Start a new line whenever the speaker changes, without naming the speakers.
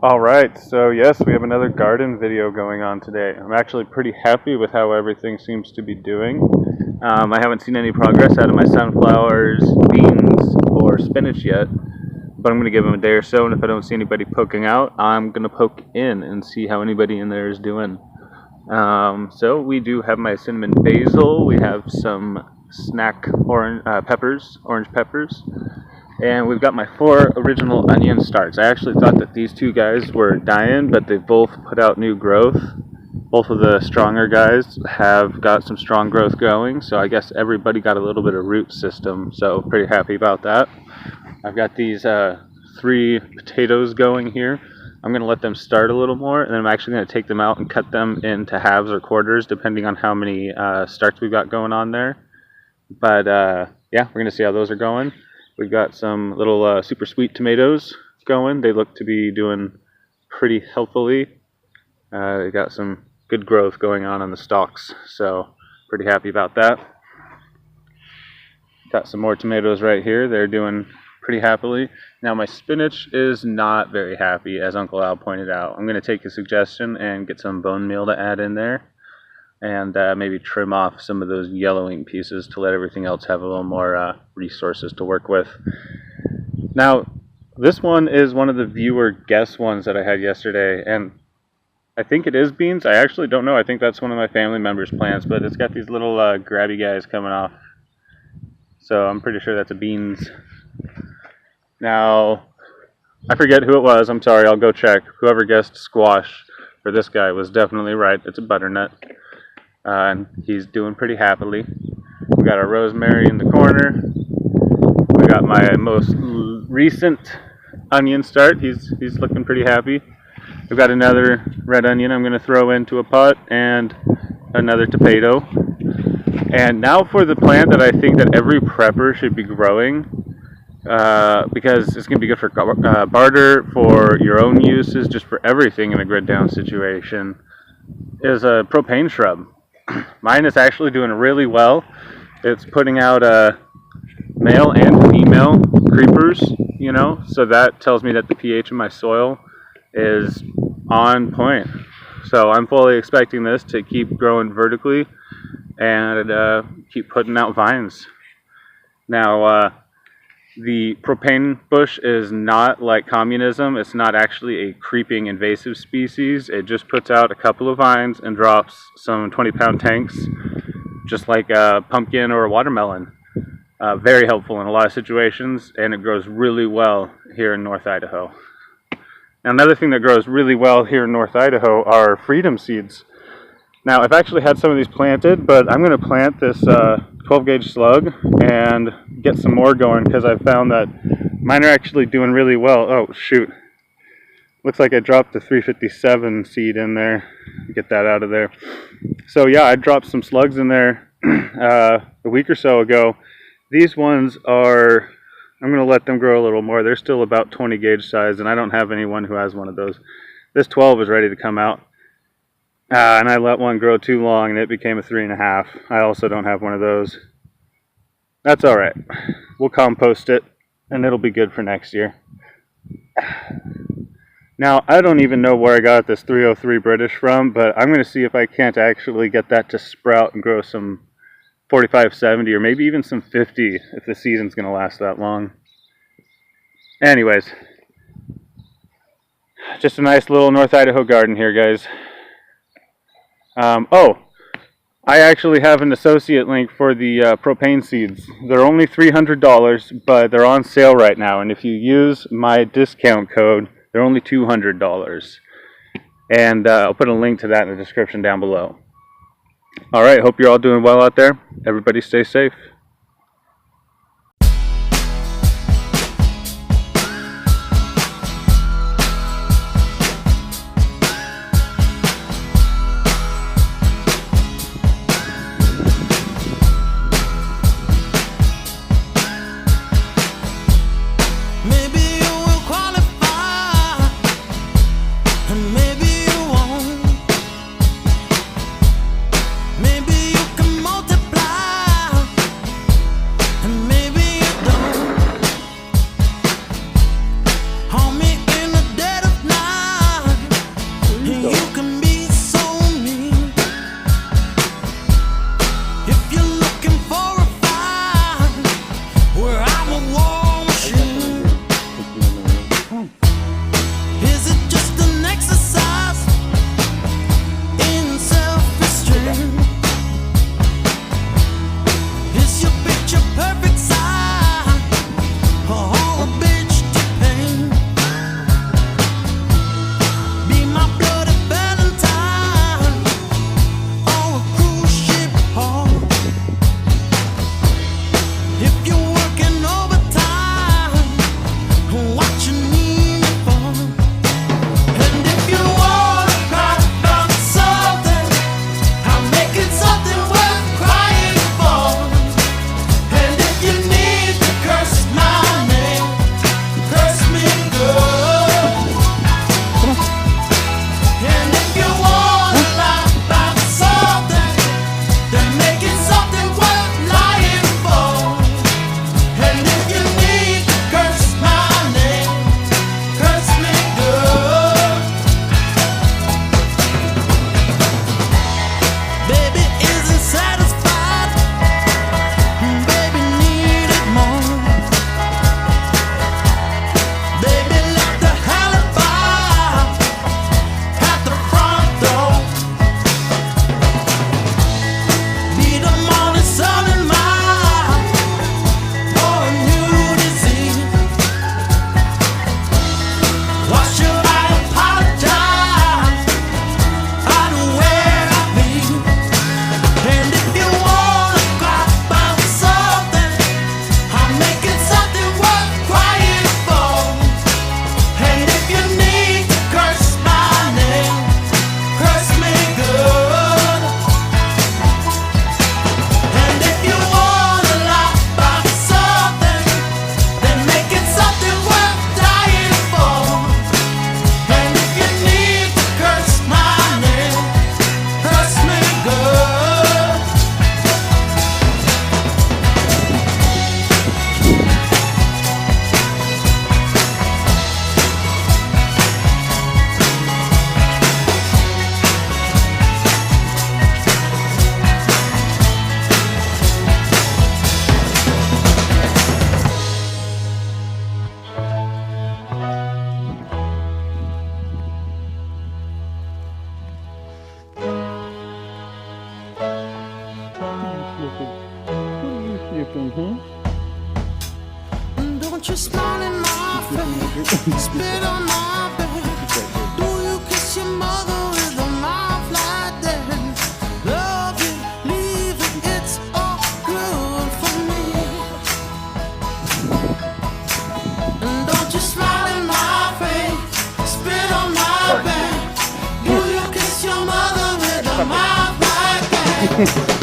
All right, so yes, we have another garden video going on today. I'm actually pretty happy with how everything seems to be doing. I haven't seen any progress out of my sunflowers, beans, or spinach yet, but I'm going to give them a day or so, and if I don't see anybody poking out, I'm going to poke in and see how anybody in there is doing. So we do have my cinnamon basil, we have some snack orange peppers, and we've got my 4 original onion starts. I actually thought that these 2 guys were dying, but they both put out new growth. Both of the stronger guys have got some strong growth going, so I guess everybody got a little bit of root system, so pretty happy about that. I've got these 3 potatoes going here. I'm going to let them start a little more, and then I'm actually going to take them out and cut them into halves or quarters, depending on how many starts we've got going on there. But yeah, we're going to see how those are going. We've got some little super sweet tomatoes going. They look to be doing pretty healthily. They got some good growth going on the stalks, so pretty happy about that. Got some more tomatoes right here. They're doing pretty happily. Now my spinach is not very happy, as Uncle Al pointed out. I'm going to take a suggestion and get some bone meal to add in there, and maybe trim off some of those yellowing pieces to let everything else have a little more resources to work with. Now, this one is one of the viewer guess ones that I had yesterday, and I think it is beans. I actually don't know. I think that's one of my family members' plants, but it's got these little grabby guys coming off. So I'm pretty sure that's a beans. Now, I forget who it was. I'm sorry. I'll go check. Whoever guessed squash for this guy was definitely right. It's a butternut. And he's doing pretty happily. We got our rosemary in the corner. We got my most recent onion start. He's looking pretty happy. We've got another red onion I'm going to throw into a pot, and another tomato. And now for the plant that I think that every prepper should be growing, because it's going to be good for barter, for your own uses, just for everything in a grid down situation, is a propane shrub. Mine is actually doing really well. It's putting out male and female creepers, you know, so that tells me that the pH of my soil is on point. So I'm fully expecting this to keep growing vertically and keep putting out vines. Now, the propane bush is not like communism. It's not actually a creeping invasive species. It just puts out a couple of vines and drops some 20-pound tanks, just like a pumpkin or a watermelon. Very helpful in a lot of situations, and it grows really well here in North Idaho. Now, another thing that grows really well here in North Idaho are freedom seeds. Now, I've actually had some of these planted, but I'm going to plant this 12-gauge slug and get some more going, because I've found that mine are actually doing really well. Oh, shoot. Looks like I dropped the 357 seed in there. Get that out of there. So, yeah, I dropped some slugs in there a week or so ago. These ones are, I'm going to let them grow a little more. They're still about 20-gauge size, and I don't have anyone who has one of those. This 12 is ready to come out. And I let one grow too long, and it became a 3.5. I also don't have one of those. That's all right. We'll compost it, and it'll be good for next year. Now, I don't even know where I got this 303 British from, but I'm going to see if I can't actually get that to sprout and grow some 45-70, or maybe even some 50, if the season's going to last that long. Anyways, just a nice little North Idaho garden here, guys. Oh, I actually have an associate link for the propane seeds. They're only $300, but they're on sale right now. And if you use my discount code, they're only $200. And I'll put a link to that in the description down below. All right, hope you're all doing well out there. Everybody stay safe. it.